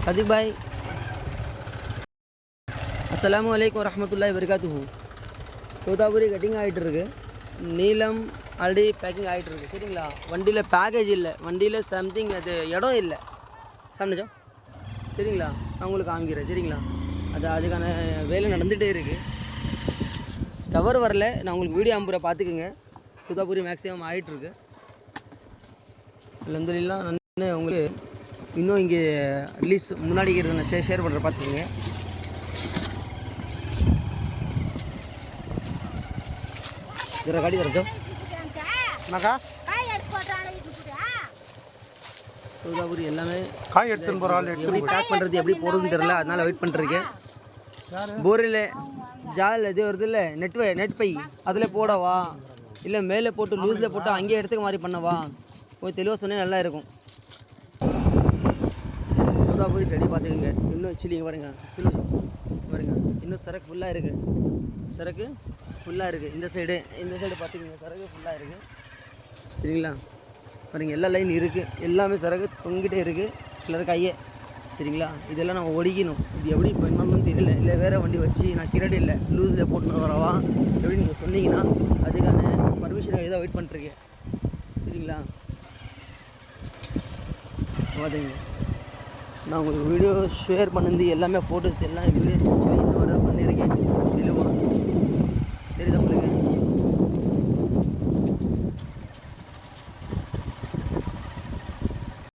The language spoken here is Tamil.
சதீப் பாய், அஸ்ஸலாமு அலைக்கும் வரஹ்மத்துல்லாஹி வபரகாத்துஹு. தோதாபுரி கட்டிங் ஆகிட்டு இருக்கு. நீளம் ஆல்ரெடி பேக்கிங் ஆகிட்டு இருக்கு. சரிங்களா? வண்டியில் பேக்கேஜ் இல்லை, வண்டியில் சம்திங் அது இடம் இல்லை சமைச்சோம். சரிங்களா? நான் உங்களுக்கு காமிக்கிறேன். சரிங்களா? அதுக்கான வேலை நடந்துகிட்டே இருக்குது. டவர் வரல, நான் உங்களுக்கு வீடியோ அனுப்புகிறேன், பார்த்துக்குங்க. தோதாபுரி மேக்ஸிமம் ஆகிட்டுருக்கு. அல்ஹம்துலில்லாஹ். நான் உங்களுக்கு இன்னும் இங்கே அட்லீஸ்ட் முன்னாடி இருக்கிறத நான் ஷேர் பண்ணுறேன், பார்த்துக்குங்க. இதில் காடி தரட்டும் தோதாபுரி எல்லாமே காய் எடுத்துன்னு போகிறாள். எப்படி பேக் பண்ணுறது எப்படி போடுறதுன்னு தெரியல, அதனால் வெயிட் பண்ணிருக்கேன். போரில் ஜால் இது வருது இல்லை, நெட் பை அதில் போடவா இல்லை மேலே போட்டு லூஸில் போட்டு அங்கேயே இடத்துக்கு மாதிரி பண்ணவா, கொஞ்சம் தெளிவாக சொன்னே நல்லா இருக்கும். தோதாபுரி செடி பார்த்துக்குங்க. இன்னும் சில்லிங்க பாருங்க, பாருங்க, இன்னும் சரக்கு ஃபுல்லாக இருக்குது. சரக்கு ஃபுல்லாக இருக்குது. இந்த சைடு பார்த்துக்குங்க, சரக்கு ஃபுல்லாக இருக்குது. சரிங்களா? பாருங்கள், எல்லா லைன் இருக்குது, எல்லாமே சரக்கு தொங்கிட்டே இருக்குது. சிலர் கையே. சரிங்களா? இதெல்லாம் நம்ம ஒடிக்கணும். இது எப்படி பண்ணணும்னு தெரியல. இல்லை வேறு வண்டி வச்சு நான் கிரடி இல்லை லூஸில் போட்டு வரவா எப்படி நீங்கள் சொன்னீங்கன்னா அதுக்கான பர்மிஷனுக்காக தான் வெயிட் பண்ணிட்டுருக்கேன். சரிங்களா? பார்த்துங்க, நான் உங்களுக்கு வீடியோ ஷேர் பண்ணது எல்லாமே ஃபோட்டோஸ் எல்லாம் வீடியோ இந்த